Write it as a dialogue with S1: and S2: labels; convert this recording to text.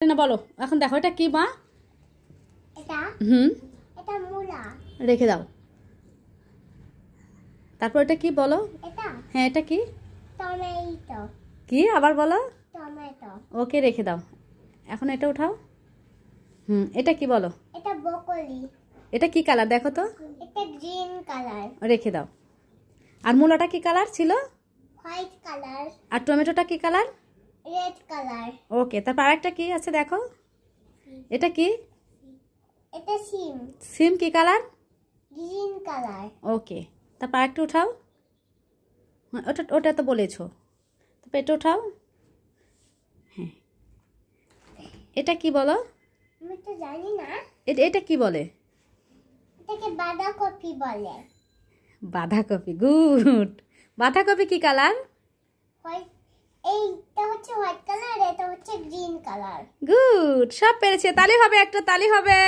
S1: না বলো এখন দেখো এটা কি মা?
S2: এটা এটা মূলা।
S1: রেখে দাও। তারপর এটা কি বলো?
S2: এটা
S1: হ্যাঁ এটা কি?
S2: টমেটো।
S1: কি আবার বলো?
S2: টমেটো।
S1: ওকে রেখে দাও। এখন এটা উঠাও। এটা কি বলো?
S2: এটা ব্রকলি।
S1: এটা কি কালার দেখো তো?
S2: এটা গ্রিন কালার।
S1: রেখে দাও। আর মূলাটা কি কালার ছিল?
S2: White colour.
S1: আর টমেটোটা কি কালার?
S2: Red colour.
S1: ওকে তারপর আরেকটা কি আছে দেখো? এটা কি?
S2: এটা সিম।
S1: সিম কি কালার?
S2: Green colour.
S1: ওকে তারপর আরেকটা উঠাও। ওটা ওটা তো বলেছো। তারপর এটা উঠাও। হ্যাঁ এটা কি বলো?
S2: আমি তো জানি না।
S1: এটা কি বলে?
S2: এটাকে বাঁধাকপি বলে।
S1: বাঁধাকপি গুড। বাঁধাকপি কি কালার?
S2: হোয়াইট। এইটা হচ্ছে হোয়াইট কালার, এটা হচ্ছে গ্রিন কালার।
S1: গুড সব পেরেছে। তালি হবে, একটা তালি হবে।